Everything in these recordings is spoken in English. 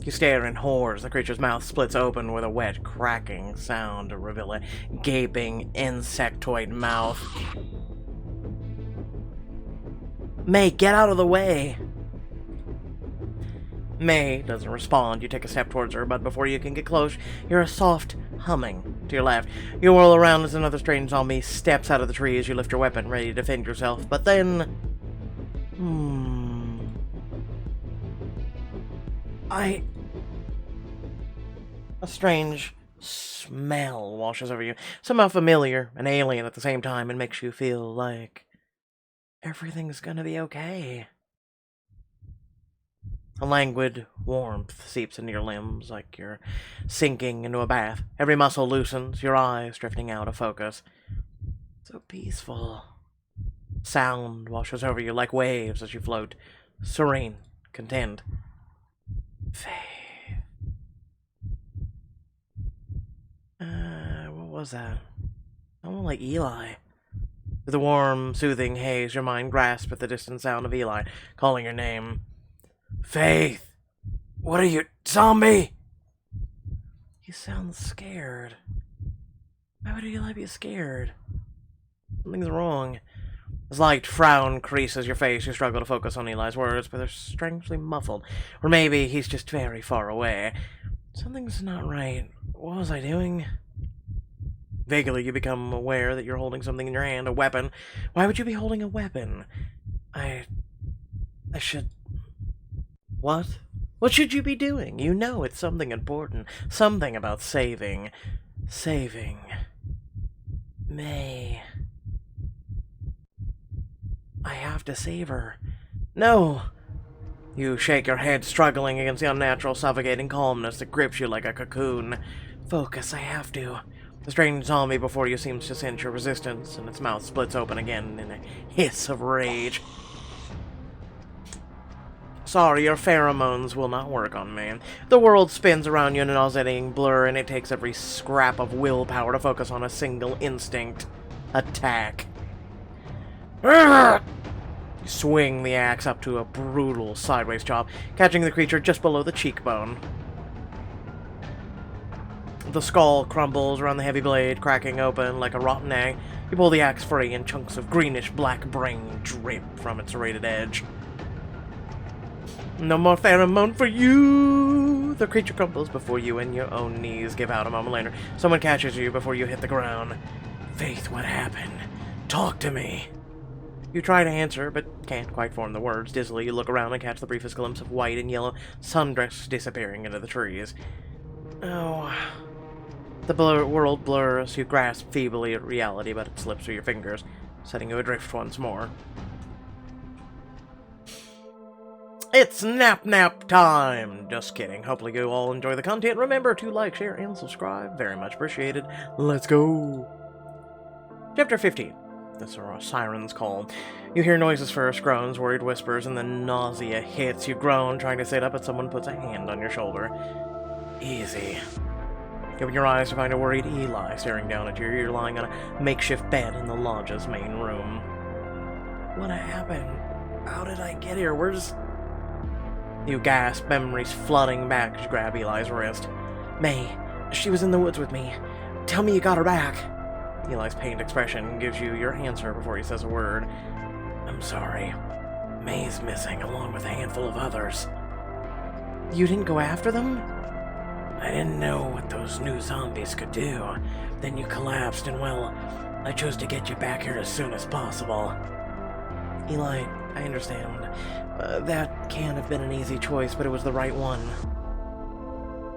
You stare in horror as the creature's mouth splits open with a wet, cracking sound to reveal a gaping, insectoid mouth. May, get out of the way! May doesn't respond. You take a step towards her, but before you can get close, you hear a soft humming to your left. You whirl around as another strange zombie steps out of the tree as you lift your weapon, ready to defend yourself. But then... A strange smell washes over you. Somehow familiar and alien at the same time, and makes you feel like everything's gonna be okay. A languid warmth seeps into your limbs like you're sinking into a bath. Every muscle loosens, your eyes drifting out of focus. So peaceful. Sound washes over you like waves as you float, serene, content. Faith. What was that? Someone like Eli. With the warm, soothing haze, your mind grasps at the distant sound of Eli calling your name. Faith! What are you, zombie? You sound scared. Why would Eli be scared? Something's wrong. A slight frown creases your face. You struggle to focus on Eli's words, but they're strangely muffled. Or maybe he's just very far away. Something's not right. What was I doing? Vaguely, you become aware that you're holding something in your hand, a weapon. Why would you be holding a weapon? I should... What? What should you be doing? You know it's something important. Something about saving. Saving. May. I have to save her. No! You shake your head, struggling against the unnatural, suffocating calmness that grips you like a cocoon. Focus, I have to. The strange zombie before you seems to sense your resistance, and its mouth splits open again in a hiss of rage. Sorry, your pheromones will not work on me. The world spins around you in a nauseating blur, and it takes every scrap of willpower to focus on a single instinct. Attack. You swing the axe up to a brutal sideways chop, catching the creature just below the cheekbone. The skull crumbles around the heavy blade, cracking open like a rotten egg. You pull the axe free, and chunks of greenish-black brain drip from its serrated edge. No more pheromone for you! The creature crumbles before you, and your own knees give out a moment later. Someone catches you before you hit the ground. Faith, what happened? Talk to me! You try to answer, but can't quite form the words. Dizzily, you look around and catch the briefest glimpse of white and yellow sundress disappearing into the trees. Oh... The world blurs. You grasp feebly at reality, but it slips through your fingers, setting you adrift once more. It's nap time! Just kidding. Hopefully you all enjoy the content. Remember to like, share, and subscribe. Very much appreciated. Let's go! Chapter 15. The Siren's Call. You hear noises first, groans, worried whispers, and then nausea hits. You groan, trying to sit up, but someone puts a hand on your shoulder. Easy. You open your eyes to find a worried Eli staring down at you. You're lying on a makeshift bed in the lodge's main room. What happened? How did I get here? Where's... You gasp, memories flooding back as you grab Eli's wrist. May, she was in the woods with me. Tell me you got her back. Eli's pained expression gives you your answer before he says a word. I'm sorry. May's missing, along with a handful of others. You didn't go after them? I didn't know what those new zombies could do. Then you collapsed, and well, I chose to get you back here as soon as possible. Eli, I understand. That can't have been an easy choice, but it was the right one.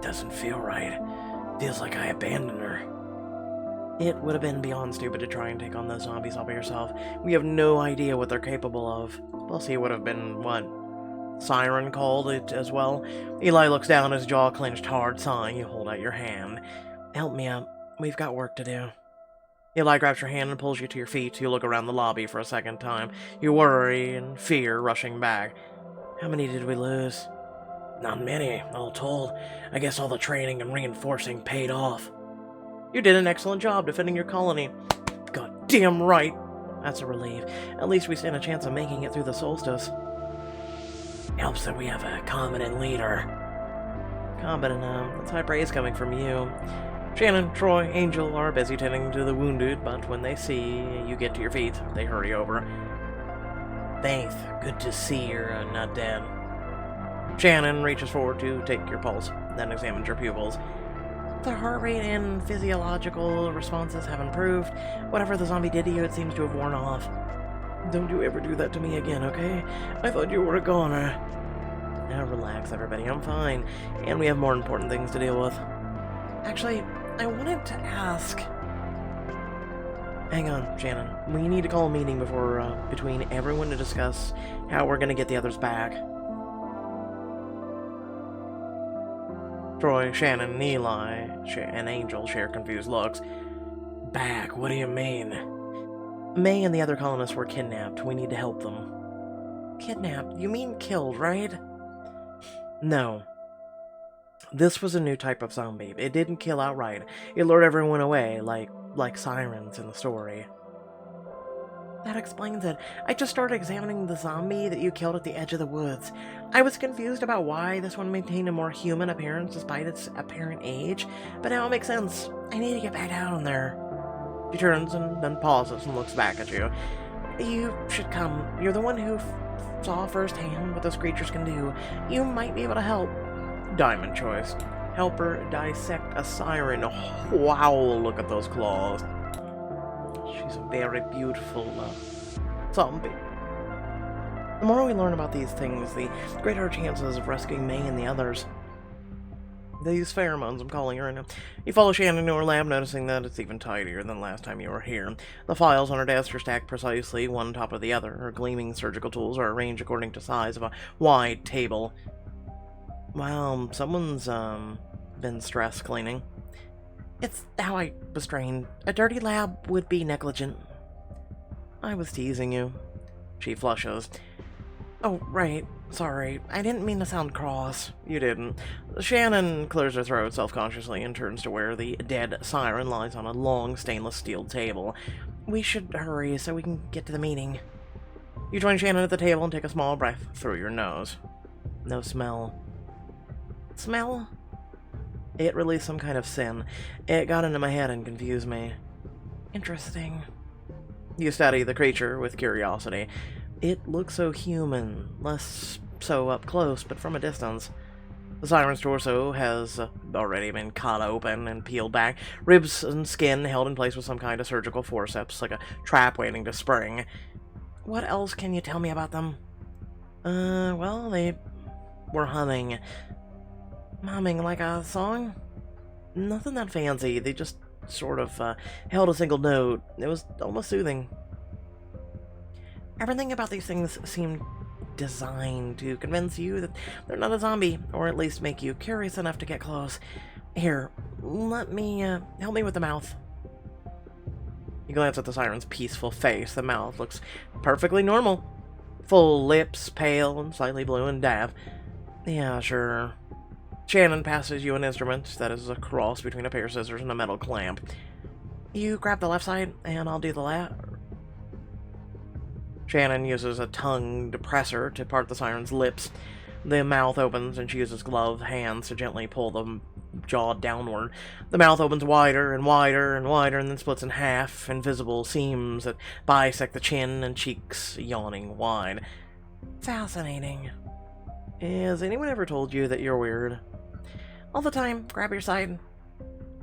Doesn't feel right. Feels like I abandoned her. It would have been beyond stupid to try and take on those zombies all by yourself. We have no idea what they're capable of. Plus, he would have been, what, Siren called it as well? Eli looks down, his jaw clenched hard, sighing. You hold out your hand. Help me up. We've got work to do. Eli grabs your hand and pulls you to your feet. You look around the lobby for a second time. You worry and fear rushing back. How many did we lose? Not many, all told. I guess all the training and reinforcing paid off. You did an excellent job defending your colony. God damn right. That's a relief. At least we stand a chance of making it through the solstice. Helps that we have a competent leader. competent enough. That's high praise coming from you. Shannon, Troy, Angel are busy tending to the wounded, but when they see you get to your feet, they hurry over. Faith, good to see you're not dead. Shannon reaches forward to take your pulse, then examines your pupils. The heart rate and physiological responses have improved. Whatever the zombie did to you, it seems to have worn off. Don't you ever do that to me again, okay? I thought you were a goner. Now relax, everybody. I'm fine. And we have more important things to deal with. Actually, I wanted to ask... Hang on, Shannon. We need to call a meeting between everyone to discuss how we're going to get the others back. Troy, Shannon, Eli, and Angel share confused looks. Back? What do you mean? May and the other colonists were kidnapped. We need to help them. Kidnapped? You mean killed, right? No. This was a new type of zombie. It didn't kill outright. It lured everyone away, like sirens in the story. That explains it. I just started examining the zombie that you killed at the edge of the woods. I was confused about why this one maintained a more human appearance despite its apparent age, but now it makes sense. I need to get back down there. She turns and then pauses and looks back at you. You should come. You're the one who saw firsthand what those creatures can do. You might be able to help. Diamond choice. Help her dissect a siren. Wow, look at those claws. She's a very beautiful zombie. The more we learn about these things, the greater our chances of rescuing May and the others. These pheromones, I'm calling her right now. You follow Shannon to her lab, noticing that it's even tidier than last time you were here. The files on her desk are stacked precisely, one on top of the other. Her gleaming surgical tools are arranged according to size of a wide table. Wow, someone's, been stress cleaning. It's how I was trained. A dirty lab would be negligent. I was teasing you. She flushes. Oh, right. Sorry. I didn't mean to sound cross. You didn't. Shannon clears her throat self-consciously and turns to where the dead siren lies on a long stainless steel table. We should hurry so we can get to the meeting. You join Shannon at the table and take a small breath through your nose. No smell. Smell? It released some kind of sin. It got into my head and confused me. Interesting. You study the creature with curiosity. It looks so human, less so up close, but from a distance. The siren's torso has already been cut open and peeled back, ribs and skin held in place with some kind of surgical forceps, like a trap waiting to spring. What else can you tell me about them? Well, they were humming. Humming like a song? Nothing that fancy. They just sort of held a single note. It was almost soothing. Everything about these things seemed designed to convince you that they're not a zombie, or at least make you curious enough to get close. Here, let me, help me with the mouth. You glance at the siren's peaceful face. The mouth looks perfectly normal. Full lips, pale and slightly blue and dab. Yeah, sure. Shannon passes you an instrument that is a cross between a pair of scissors and a metal clamp. You grab the left side, and I'll do the left. Shannon uses a tongue depressor to part the siren's lips. The mouth opens, and she uses gloved hands to gently pull the jaw downward. The mouth opens wider and wider and wider, and then splits in half, invisible seams that bisect the chin and cheeks yawning wide. Fascinating. Has anyone ever told you that you're weird? All the time. Grab your side.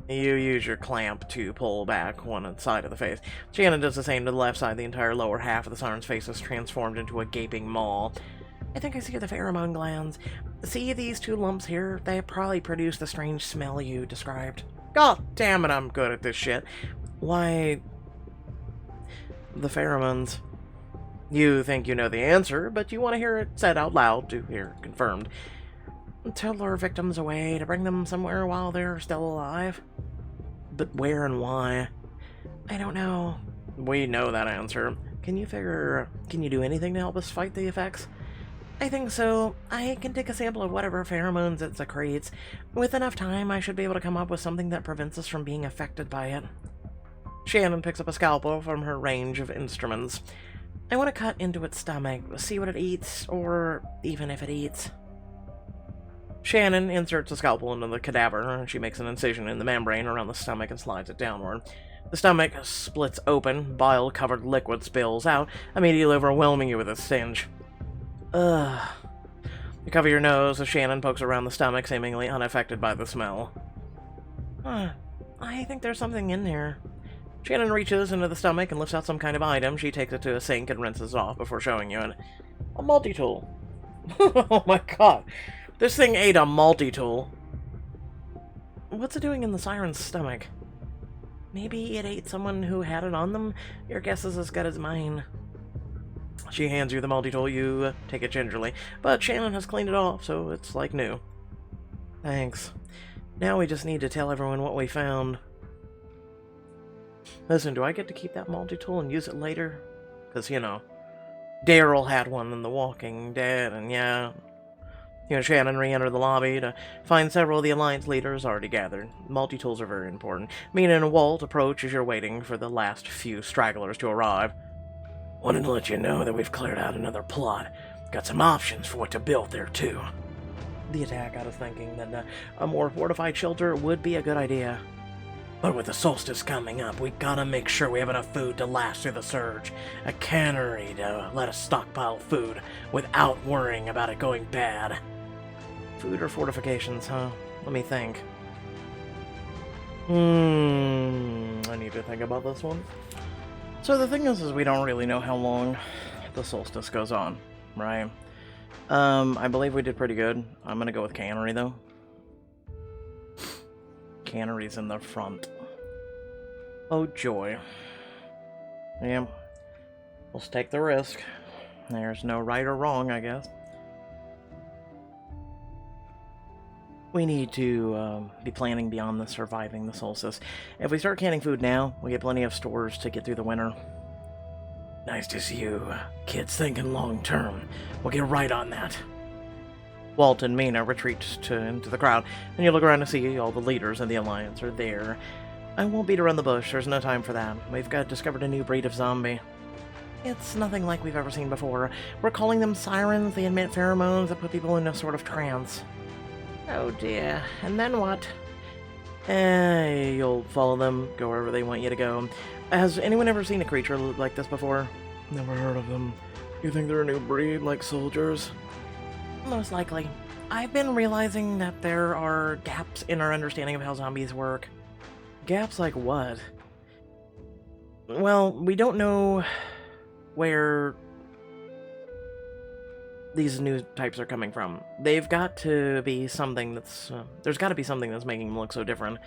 You use your clamp to pull back one side of the face. Shannon does the same to the left side. The entire lower half of the siren's face is transformed into a gaping maw. I think I see the pheromone glands. See these two lumps here? They probably produce the strange smell you described. God damn it, I'm good at this shit. Why... the pheromones. You think you know the answer, but you want to hear it said out loud to hear it confirmed. To lure victims away, to bring them somewhere while they're still alive. But where and why? I don't know. We know that answer. Can you do anything to help us fight the effects? I think so. I can take a sample of whatever pheromones it secretes. With enough time, I should be able to come up with something that prevents us from being affected by it. Shannon picks up a scalpel from her range of instruments. I want to cut into its stomach, see what it eats, or even if it eats. Shannon inserts a scalpel into the cadaver. She makes an incision in the membrane around the stomach and slides it downward. The stomach splits open, bile-covered liquid spills out, immediately overwhelming you with a stench. Ugh. You cover your nose as Shannon pokes around the stomach, seemingly unaffected by the smell. I think there's something in here. Shannon reaches into the stomach and lifts out some kind of item. She takes it to a sink and rinses it off before showing you it. A multi-tool. Oh my god. This thing ate a multi-tool. What's it doing in the siren's stomach? Maybe it ate someone who had it on them? Your guess is as good as mine. She hands you the multi-tool. You take it gingerly, but Shannon has cleaned it off, so it's like new. Thanks. Now we just need to tell everyone what we found. Listen, do I get to keep that multi-tool and use it later? Because, you know, Daryl had one in The Walking Dead, and yeah... You and Shannon re-enter the lobby to find several of the Alliance leaders already gathered. Multi-tools are very important. Mina and Walt approach as you're waiting for the last few stragglers to arrive. Wanted to let you know that we've cleared out another plot. Got some options for what to build there, too. The attack got us thinking that a more fortified shelter would be a good idea. But with the solstice coming up, we gotta make sure we have enough food to last through the surge. A cannery to let us stockpile food without worrying about it going bad. Food or fortifications, huh? Let me think. I need to think about this one. So the thing is we don't really know how long the solstice goes on, right? I believe we did pretty good. I'm gonna go with cannery, though. Cannery's in the front. Oh, joy. Yeah. Let's take the risk. There's no right or wrong, I guess. We need to be planning beyond the surviving the solstice. If we start canning food now, we get plenty of stores to get through the winter. Nice to see you kids thinking long term. We'll get right on that. Walt and Mina retreat into the crowd, and you look around to see all the leaders of the Alliance are there. I won't beat around the bush, there's no time for that. We've discovered a new breed of zombie. It's nothing like we've ever seen before. We're calling them sirens. They emit pheromones that put people in a sort of trance. Oh dear, and then what? You'll follow them, go wherever they want you to go. Has anyone ever seen a creature like this before? Never heard of them. You think they're a new breed, like soldiers? Most likely. I've been realizing that there are gaps in our understanding of how zombies work. Gaps like what? Well, we don't know where these new types are coming from. They've got to be something that's... there's got to be something that's making them look so different.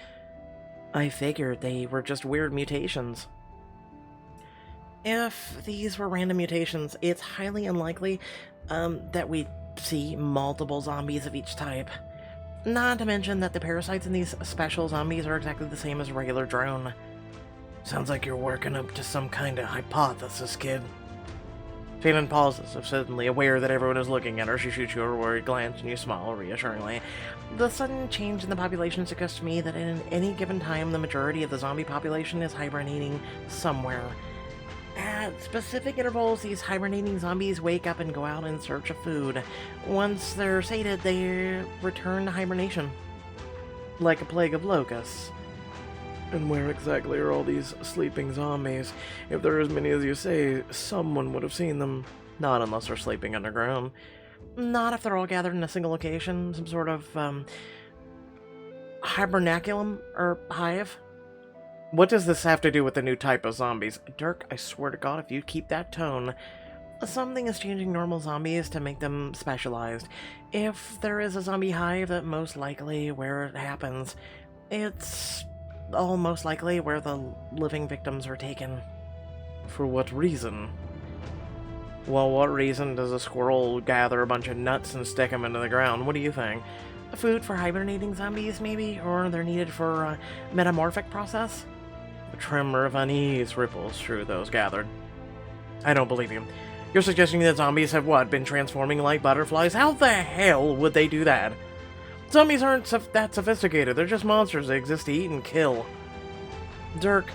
I figured they were just weird mutations. If these were random mutations, it's highly unlikely that we see multiple zombies of each type. Not to mention that the parasites in these special zombies are exactly the same as a regular drone. Sounds like you're working up to some kind of hypothesis, kid. Shannon pauses, suddenly aware that everyone is looking at her. She shoots you a worried glance and you smile reassuringly. The sudden change in the population suggests to me that in any given time, the majority of the zombie population is hibernating somewhere. At specific intervals, these hibernating zombies wake up and go out in search of food. Once they're sated, they return to hibernation. Like a plague of locusts. And where exactly are all these sleeping zombies? If there are as many as you say, someone would have seen them. Not unless they're sleeping underground. Not if they're all gathered in a single location. Some sort of, hibernaculum or hive. What does this have to do with the new type of zombies? Dirk, I swear to God, if you keep that tone... Something is changing normal zombies to make them specialized. If there is a zombie hive, that most likely where it happens. It's... almost likely where the living victims are taken. For what reason? Well, what reason does a squirrel gather a bunch of nuts and stick them into the ground? What do you think? Food for hibernating zombies, maybe? Or they're needed for a metamorphic process? A tremor of unease ripples through those gathered. I don't believe you. You're suggesting that zombies have what, been transforming like butterflies? How the hell would they do that? Zombies aren't that sophisticated. They're just monsters. They exist to eat and kill. Dirk,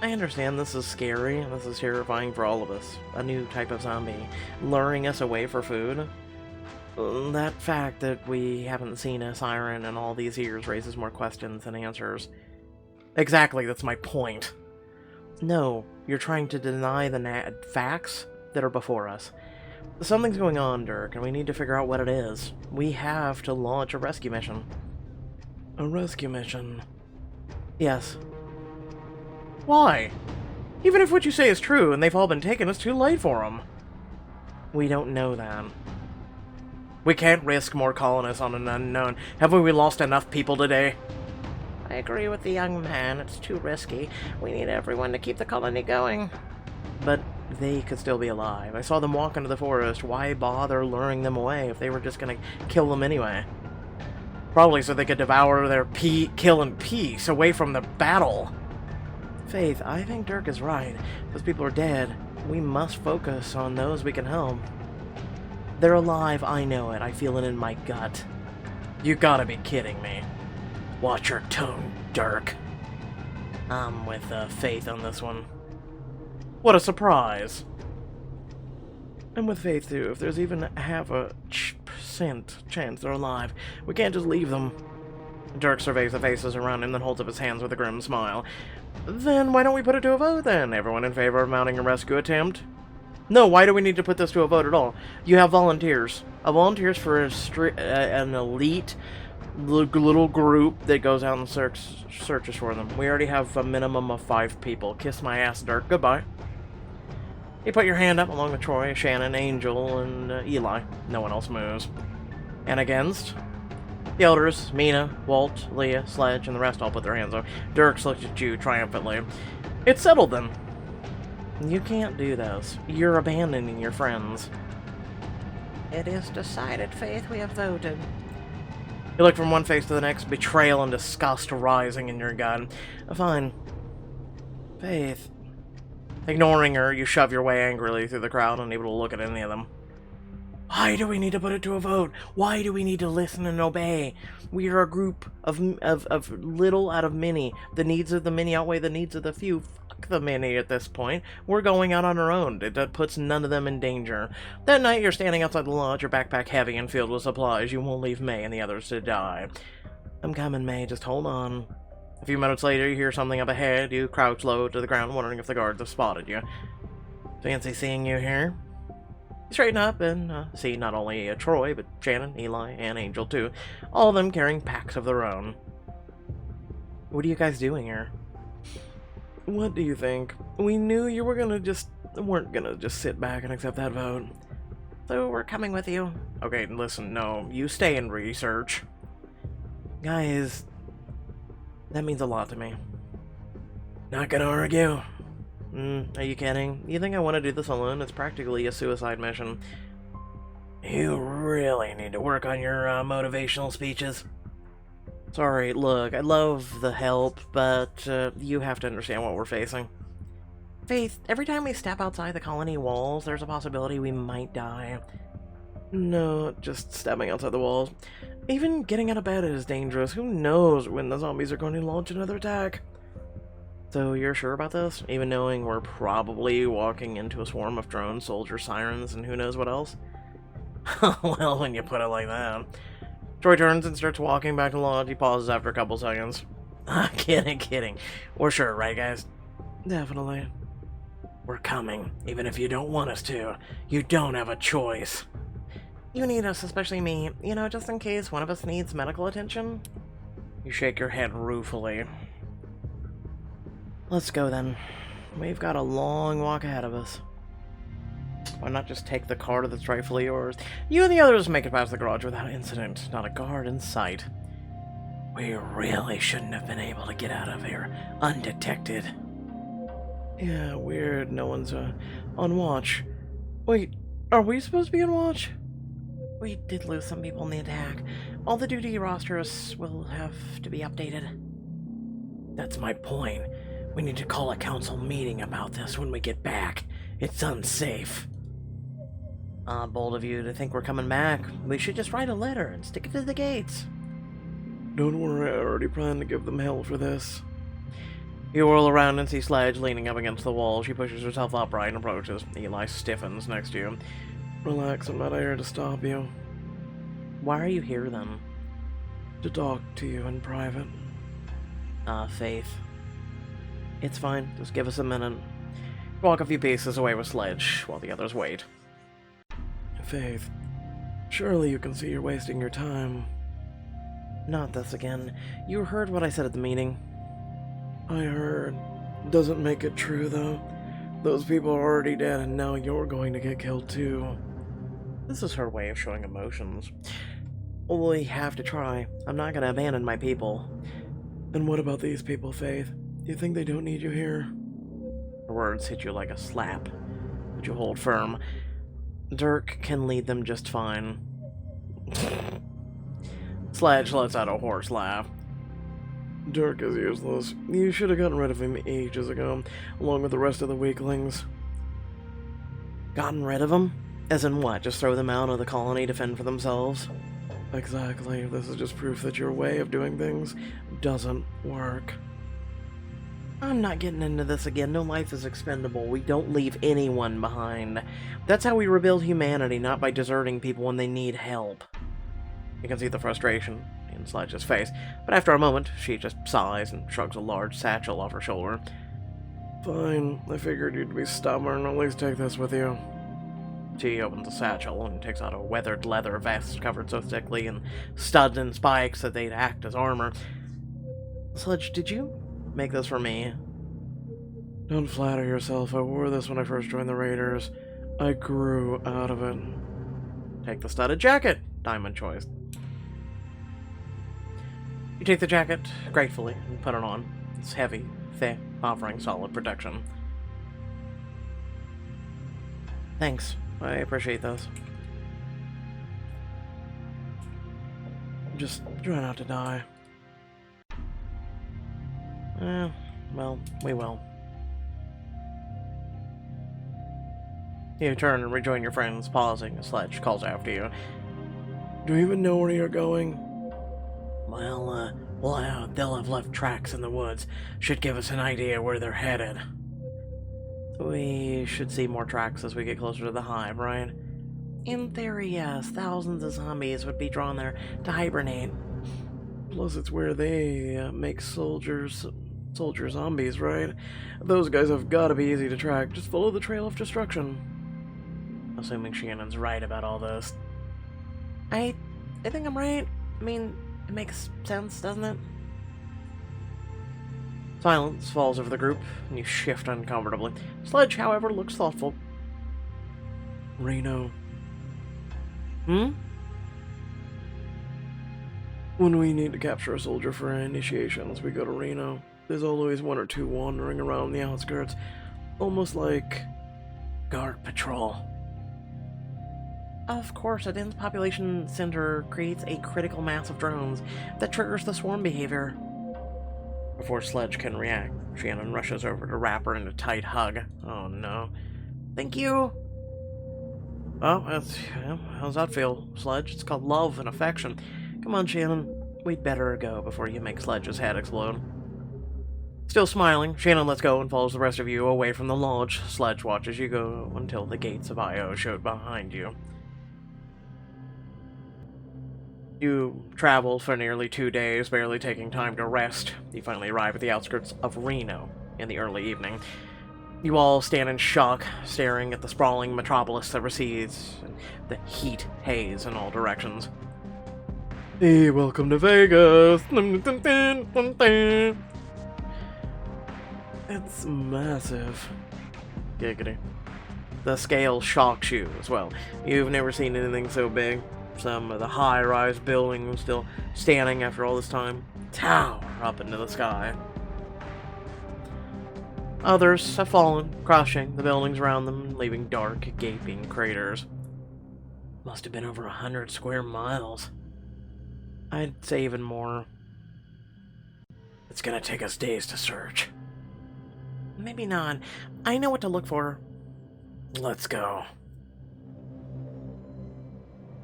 I understand this is scary. This is terrifying for all of us. A new type of zombie luring us away for food. That fact that we haven't seen a siren in all these years raises more questions than answers. Exactly, that's my point. No, you're trying to deny the facts that are before us. Something's going on, Dirk, and we need to figure out what it is. We have to launch a rescue mission. A rescue mission? Yes. Why? Even if what you say is true and they've all been taken, it's too late for them. We don't know that. We can't risk more colonists on an unknown. Haven't we lost enough people today? I agree with the young man. It's too risky. We need everyone to keep the colony going. But they could still be alive. I saw them walk into the forest. Why bother luring them away if they were just gonna kill them anyway? Probably so they could devour their kill in peace, away from the battle. Faith, I think Dirk is right. Those people are dead. We must focus on those we can help. They're alive, I know it. I feel it in my gut. You gotta be kidding me. Watch your tone, Dirk. I'm with Faith on this one. What a surprise. I'm with Faith, too. If there's even half a % chance they're alive, we can't just leave them. Dirk surveys the faces around him, then holds up his hands with a grim smile. Then why don't we put it to a vote, then? Everyone in favor of mounting a rescue attempt? No, why do we need to put this to a vote at all? You have volunteers. Volunteers for an elite little group that goes out and searches for them. We already have a minimum of 5 people. Kiss my ass, Dirk. Goodbye. You put your hand up along with Troy, Shannon, Angel, and Eli. No one else moves. And against? The elders, Mina, Walt, Leah, Sledge, and the rest all put their hands up. Dirk looked at you triumphantly. It's settled then. You can't do this. You're abandoning your friends. It is decided, Faith. We have voted. You look from one face to the next, betrayal and disgust rising in your gut. Fine. Faith. Ignoring her, you shove your way angrily through the crowd, unable to look at any of them. Why do we need to put it to a vote? Why do we need to listen and obey? We are a group of little out of many. The needs of the many outweigh the needs of the few. Fuck the many at this point. We're going out on our own. That puts none of them in danger. That night, you're standing outside the lodge, your backpack heavy and filled with supplies. You won't leave May and the others to die. I'm coming, May. Just hold on. A few minutes later, you hear something up ahead. You crouch low to the ground, wondering if the guards have spotted you. Fancy seeing you here? You straighten up and see not only Troy, but Shannon, Eli, and Angel, too. All of them carrying packs of their own. What are you guys doing here? What do you think? We knew you weren't gonna just sit back and accept that vote. So we're coming with you. Okay, listen, no. You stay and research. Guys, that means a lot to me. Not gonna argue. Are you kidding? You think I want to do this alone? It's practically a suicide mission. You really need to work on your motivational speeches. Sorry, look, I love the help, but you have to understand what we're facing. Faith, every time we step outside the colony walls, there's a possibility we might die. No, just stepping outside the walls. Even getting out of bed is dangerous. Who knows when the zombies are going to launch another attack? So you're sure about this? Even knowing we're probably walking into a swarm of drones, soldiers, sirens, and who knows what else? Well, when you put it like that. Troy turns and starts walking back to the lodge. He pauses after a couple seconds. Kidding. We're sure, right, guys? Definitely. We're coming, even if you don't want us to. You don't have a choice. You need us, especially me. You know, just in case one of us needs medical attention. You shake your head ruefully. Let's go then. We've got a long walk ahead of us. Why not just take the car that's rightfully yours? You and the others make it past the garage without incident. Not a guard in sight. We really shouldn't have been able to get out of here undetected. Yeah, weird. No one's on watch. Wait, are we supposed to be on watch? We did lose some people in the attack. All the duty rosters will have to be updated. That's my point. We need to call a council meeting about this when we get back. It's unsafe. Bold of you to think we're coming back. We should just write a letter and stick it to the gates. Don't worry, I already planned to give them hell for this. You whirl around and see Sledge leaning up against the wall. She pushes herself upright and approaches. Eli stiffens next to you. Relax, I'm not here to stop you. Why are you here, then? To talk to you in private. Faith. It's fine. Just give us a minute. Walk a few paces away with Sledge, while the others wait. Faith, surely you can see you're wasting your time. Not this again. You heard what I said at the meeting. I heard. Doesn't make it true, though. Those people are already dead, and now you're going to get killed, too. This is her way of showing emotions. We have to try. I'm not gonna abandon my people. And what about these people, Faith? Do you think they don't need you here? Her words hit you like a slap, but you hold firm. Dirk can lead them just fine. Sledge lets out a hoarse laugh. Dirk is useless. You should have gotten rid of him ages ago, along with the rest of the weaklings. Gotten rid of them? As in what? Just throw them out of the colony to fend for themselves? Exactly. This is just proof that your way of doing things doesn't work. I'm not getting into this again. No life is expendable. We don't leave anyone behind. That's how we rebuild humanity, not by deserting people when they need help. You can see the frustration in Sledge's face, but after a moment, she just sighs and shrugs a large satchel off her shoulder. Fine. I figured you'd be stubborn. At least take this with you. She opens the satchel and takes out a weathered leather vest covered so thickly in studs and spikes that they'd act as armor. Sledge, did you make this for me? Don't flatter yourself. I wore this when I first joined the Raiders. I grew out of it. Take the studded jacket, Diamond choice. You take the jacket gratefully and put it on. It's heavy, thick, offering solid protection. Thanks. I appreciate those. Just try not to die. Well, we will. You turn and rejoin your friends, pausing as Sledge calls after you. Do you even know where you're going? Well, they'll have left tracks in the woods. Should give us an idea where they're headed. We should see more tracks as we get closer to the hive, right? In theory, yes. Thousands of zombies would be drawn there to hibernate. Plus, it's where they make soldier zombies, right? Those guys have got to be easy to track. Just follow the trail of destruction. Assuming Shannon's right about all this. I think I'm right. I mean, it makes sense, doesn't it? Silence falls over the group, and you shift uncomfortably. Sledge, however, looks thoughtful. Reno. Hmm? When we need to capture a soldier for our initiations, we go to Reno. There's always one or two wandering around the outskirts, almost like guard patrol. Of course, a dense population center creates a critical mass of drones that triggers the swarm behavior. Before Sledge can react, Shannon rushes over to wrap her in a tight hug. Oh no. Thank you! Oh, how's that feel, Sledge? It's called love and affection. Come on, Shannon. We'd better go before you make Sledge's head explode. Still smiling, Shannon lets go and follows the rest of you away from the lodge. Sledge watches you go until the gates of Io showed behind you. You travel for nearly 2 days, barely taking time to rest. You finally arrive at the outskirts of Reno in the early evening. You all stand in shock, staring at the sprawling metropolis that recedes, and the heat haze in all directions. Hey, welcome to Vegas! It's massive. Giggity. The scale shocks you as well. You've never seen anything so big. Some of the high-rise buildings still standing after all this time tower up into the sky. Others have fallen, crushing the buildings around them, leaving dark, gaping craters. Must have been over 100 square miles. I'd say even more. It's gonna take us days to search. Maybe not. I know what to look for. Let's go.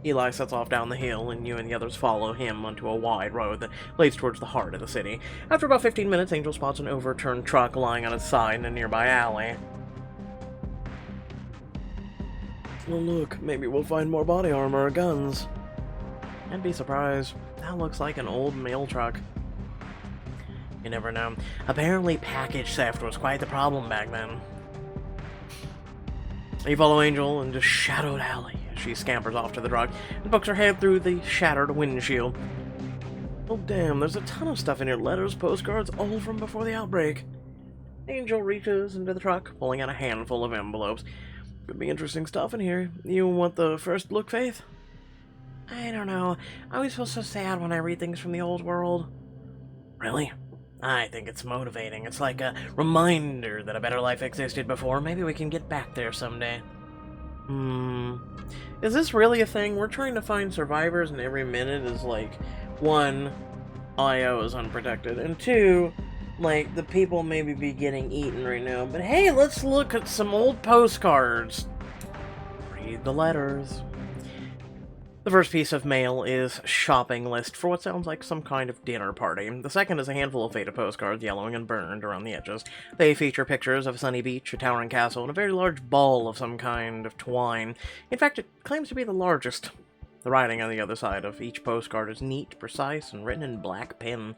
Eli sets off down the hill, and you and the others follow him onto a wide road that leads towards the heart of the city. After about 15 minutes, Angel spots an overturned truck lying on its side in a nearby alley. Well, look, maybe we'll find more body armor or guns. I'd be surprised. That looks like an old mail truck. You never know. Apparently package theft was quite the problem back then. You follow Angel into Shadowed Alley as she scampers off to the truck and pokes her head through the shattered windshield. Oh damn, there's a ton of stuff in here. Letters, postcards, all from before the outbreak. Angel reaches into the truck, pulling out a handful of envelopes. Could be interesting stuff in here. You want the first look, Faith? I don't know. I always feel so sad when I read things from the old world. Really? I think it's motivating. It's like a reminder that a better life existed before. Maybe we can get back there someday. Is this really a thing? We're trying to find survivors and every minute is like, 1, IO is unprotected, and 2, like, the people maybe be getting eaten right now. But hey, let's look at some old postcards. Read the letters. The first piece of mail is shopping list for what sounds like some kind of dinner party. The second is a handful of faded postcards, yellowing and burned around the edges. They feature pictures of a sunny beach, a towering castle, and a very large ball of some kind of twine. In fact, it claims to be the largest. The writing on the other side of each postcard is neat, precise, and written in black pen.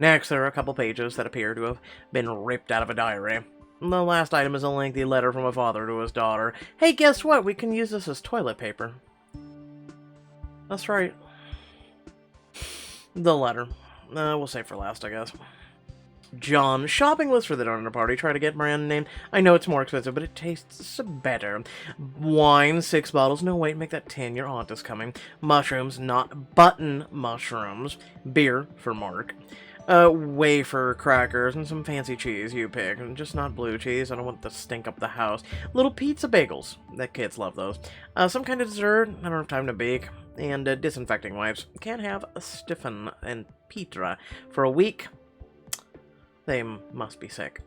Next, there are a couple pages that appear to have been ripped out of a diary. The last item is a lengthy letter from a father to his daughter. Hey, guess what? We can use this as toilet paper. That's right. The letter. We'll save for last, I guess. John, shopping list for the dinner party. Try to get brand name. I know it's more expensive, but it tastes better. Wine, 6 bottles. No, wait, make that 10. Your aunt is coming. Mushrooms, not button mushrooms. Beer for Mark. Wafer crackers and some fancy cheese, you pick. And just not blue cheese. I don't want to stink up the house. Little pizza bagels. The kids love those. Some kind of dessert. I don't have time to bake. And disinfecting wipes. Can't have Stefan and Petra for a week. They must be sick.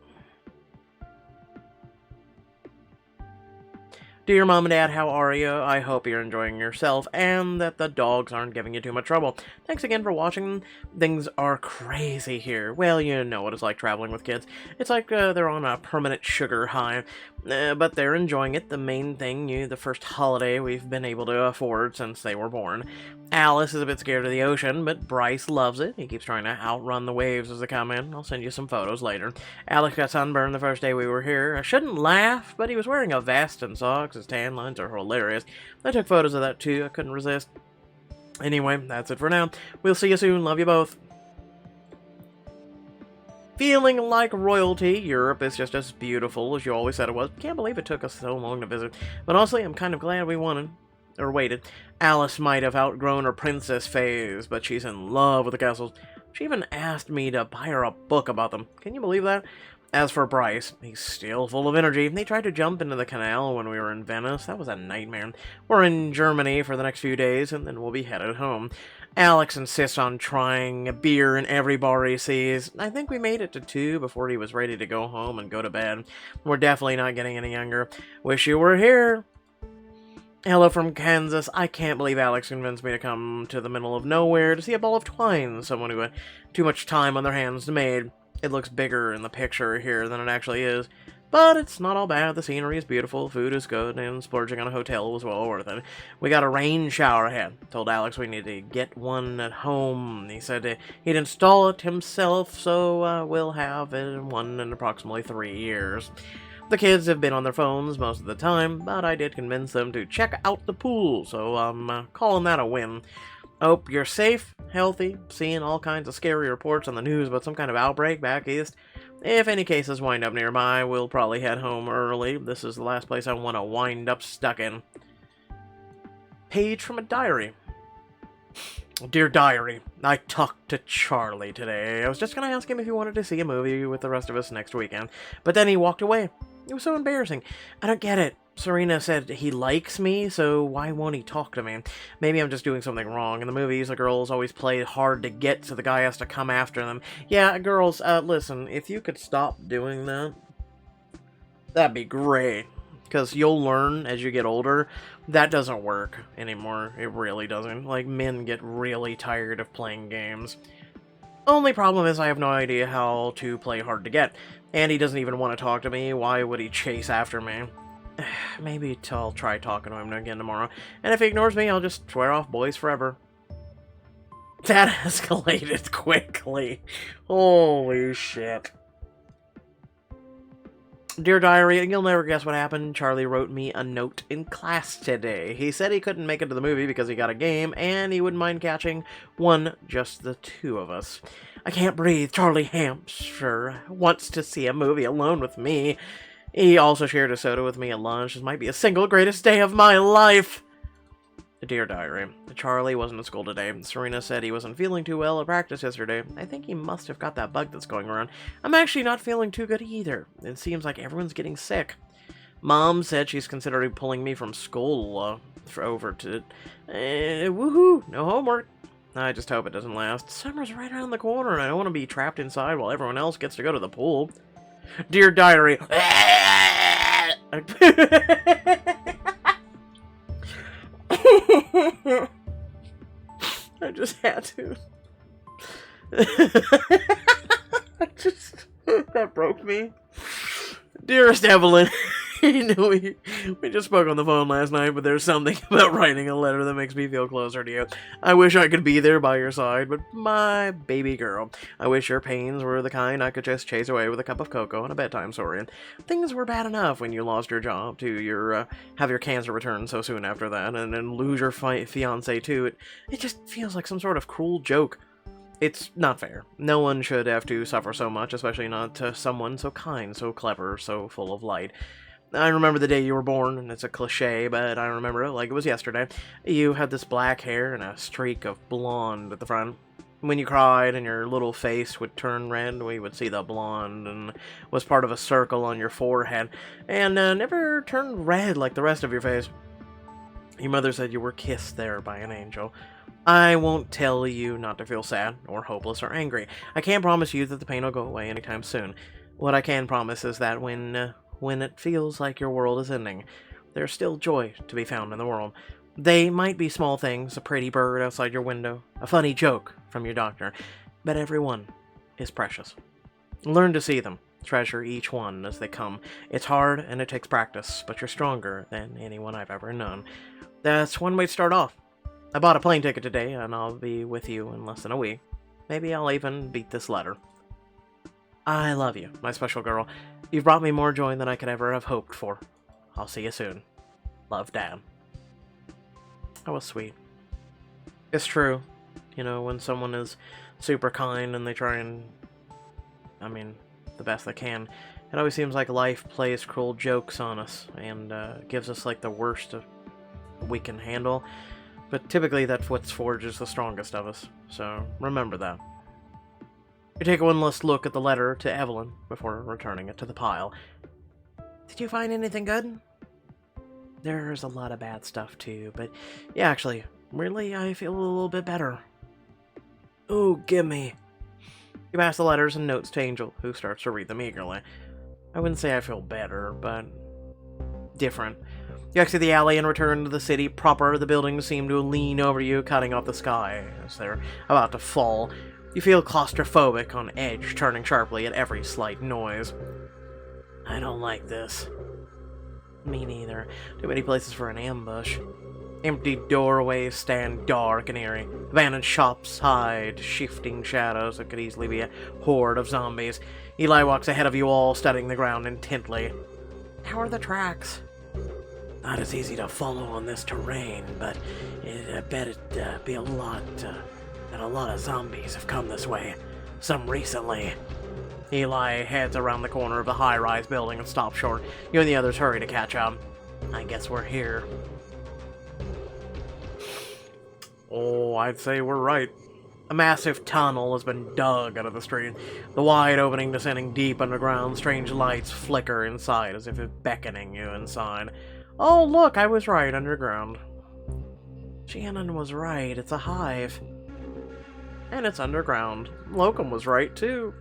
Dear Mom and Dad, how are you? I hope you're enjoying yourself and that the dogs aren't giving you too much trouble. Thanks again for watching. Things are crazy here. Well, you know what it's like traveling with kids. It's like they're on a permanent sugar high. But they're enjoying it. The main thing, the first holiday we've been able to afford since they were born. Alice is a bit scared of the ocean, but Bryce loves it. He keeps trying to outrun the waves as they come in. I'll send you some photos later. Alex got sunburned the first day we were here. I shouldn't laugh, but he was wearing a vest and socks. His tan lines are hilarious. I took photos of that too. I couldn't resist. Anyway, that's it for now. We'll see you soon. Love you both. Feeling like royalty, Europe is just as beautiful as you always said it was. Can't believe it took us so long to visit. But honestly, I'm kind of glad we waited. Alice might have outgrown her princess phase, but she's in love with the castles. She even asked me to buy her a book about them. Can you believe that? As for Bryce, he's still full of energy. They tried to jump into the canal when we were in Venice. That was a nightmare. We're in Germany for the next few days, and then we'll be headed home. Alex insists on trying a beer in every bar he sees. I think we made it to 2 before he was ready to go home and go to bed. We're definitely not getting any younger. Wish you were here. Hello from Kansas. I can't believe Alex convinced me to come to the middle of nowhere to see a ball of twine. Someone who had too much time on their hands to make. It looks bigger in the picture here than it actually is. But it's not all bad. The scenery is beautiful, food is good, and splurging on a hotel was well worth it. We got a rain shower ahead. Told Alex we need to get one at home. He said he'd install it himself, so we'll have one in approximately 3 years. The kids have been on their phones most of the time, but I did convince them to check out the pool, so I'm calling that a win. Hope you're safe, healthy, seeing all kinds of scary reports on the news about some kind of outbreak back east. If any cases wind up nearby, we'll probably head home early. This is the last place I want to wind up stuck in. Page from a diary. Dear Diary, I talked to Charlie today. I was just going to ask him if he wanted to see a movie with the rest of us next weekend, but then he walked away. It was so embarrassing. I don't get it. Serena said he likes me, so why won't he talk to me? Maybe I'm just doing something wrong. In the movies, the girls always play hard to get, so the guy has to come after them. Yeah, girls, listen, if you could stop doing that, that'd be great. Because you'll learn as you get older, that doesn't work anymore. It really doesn't. Like, men get really tired of playing games. Only problem is I have no idea how to play hard to get. And he doesn't even want to talk to me. Why would he chase after me? Maybe I'll try talking to him again tomorrow. And if he ignores me, I'll just swear off boys forever. That escalated quickly. Holy shit. Dear Diary, you'll never guess what happened. Charlie wrote me a note in class today. He said he couldn't make it to the movie because he got a game, and he wouldn't mind catching one, just the two of us. I can't breathe. Charlie Hampshire wants to see a movie alone with me. He also shared a soda with me at lunch. This might be the single greatest day of my life. Dear Diary, Charlie wasn't at school today. Serena said he wasn't feeling too well at practice yesterday. I think he must have got that bug that's going around. I'm actually not feeling too good either. It seems like everyone's getting sick. Mom said she's considering pulling me from school over to... woohoo! No homework. I just hope it doesn't last. Summer's right around the corner and I don't want to be trapped inside while everyone else gets to go to the pool. Dear Diary... I just had to. That broke me. Dearest Evelyn, you know, we just spoke on the phone last night, but there's something about writing a letter that makes me feel closer to you. I wish I could be there by your side, but my baby girl, I wish your pains were the kind I could just chase away with a cup of cocoa and a bedtime story. And things were bad enough when you lost your job, to have your cancer returned so soon after that, and then lose your fiance too. It just feels like some sort of cruel joke. It's not fair. No one should have to suffer so much, especially not to someone so kind, so clever, so full of light. I remember the day you were born, and it's a cliche, but I remember it like it was yesterday. You had this black hair and a streak of blonde at the front. When you cried and your little face would turn red, we would see the blonde, and was part of a circle on your forehead, and never turned red like the rest of your face. Your mother said you were kissed there by an angel. I won't tell you not to feel sad, or hopeless, or angry. I can't promise you that the pain will go away anytime soon. What I can promise is that when it feels like your world is ending, there's still joy to be found in the world. They might be small things, a pretty bird outside your window, a funny joke from your doctor, but every one is precious. Learn to see them. Treasure each one as they come. It's hard and it takes practice, but you're stronger than anyone I've ever known. That's one way to start off. I bought a plane ticket today, and I'll be with you in less than a week. Maybe I'll even beat this letter. I love you, my special girl. You've brought me more joy than I could ever have hoped for. I'll see you soon. Love, Dad. That was sweet. It's true. You know, when someone is super kind and they try and... the best they can. It always seems like life plays cruel jokes on us, and gives us, like, the worst we can handle. But typically that's what forges the strongest of us, so remember that. You take one last look at the letter to Evelyn before returning it to the pile. Did you find anything good? There's a lot of bad stuff too, but yeah, actually, really, I feel a little bit better. Oh, gimme. You pass the letters and notes to Angel, who starts to read them eagerly. I wouldn't say I feel better, but different. You exit the alley and return to the city proper. The buildings seem to lean over you, cutting off the sky as they're about to fall. You feel claustrophobic, on edge, turning sharply at every slight noise. I don't like this. Me neither. Too many places for an ambush. Empty doorways stand dark and eerie. Abandoned shops hide shifting shadows that could easily be a horde of zombies. Eli walks ahead of you all, studying the ground intently. How are the tracks? Not as easy to follow on this terrain, but I bet it'd be a lot, that a lot of zombies have come this way. Some recently. Eli heads around the corner of the high-rise building and stops short. You and the others hurry to catch up. I guess we're here. Oh, I'd say we're right. A massive tunnel has been dug out of the street. The wide opening descending deep underground, strange lights flicker inside as if it's beckoning you inside. Oh, look, I was right, underground. Shannon was right, it's a hive. And it's underground. Locum was right, too.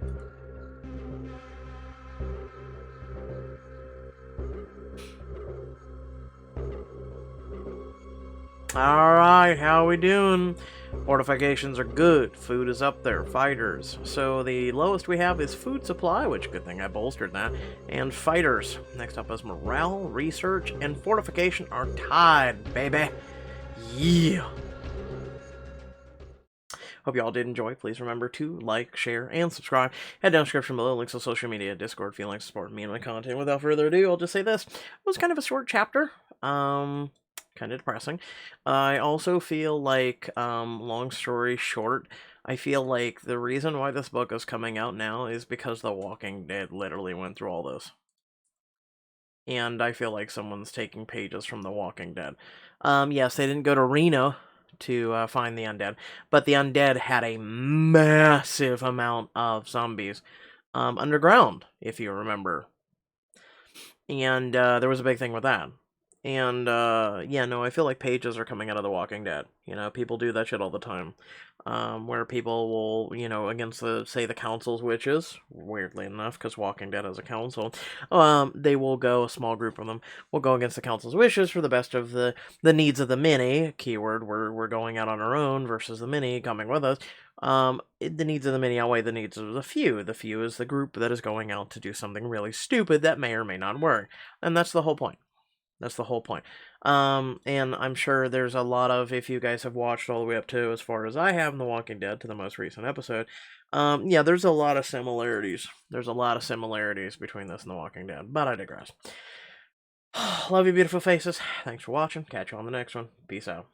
Alright, how we doing? Fortifications are good. Food is up there. Fighters. So the lowest we have is food supply, which good thing I bolstered that. And fighters. Next up is morale, research, and fortification are tied, baby. Yeah. Hope you all did enjoy. Please remember to like, share, and subscribe. Head down description below, links to social media, Discord, if you'd like to support me and my content. Without further ado, I'll just say this. It was kind of a short chapter. Kind of depressing. I also feel like, long story short, I feel like the reason why this book is coming out now is because The Walking Dead literally went through all this. And I feel like someone's taking pages from The Walking Dead. Yes, they didn't go to Reno to find the undead, but the undead had a massive amount of zombies underground, if you remember. And there was a big thing with that. And yeah, no, I feel like pages are coming out of The Walking Dead. You know, people do that shit all the time. Where people will, you know, against the, say, the council's witches, weirdly enough, because Walking Dead has a council, they will go, a small group of them, will go against the council's wishes for the best of the needs of the many, keyword, we're going out on our own versus the many coming with us. The needs of the many outweigh the needs of the few. The few is the group that is going out to do something really stupid that may or may not work. And that's the whole point. That's the whole point. And I'm sure there's a lot of, if you guys have watched all the way up to, as far as I have in The Walking Dead, to the most recent episode, yeah, there's a lot of similarities. There's a lot of similarities between this and The Walking Dead, but I digress. Love you, beautiful faces. Thanks for watching. Catch you on the next one. Peace out.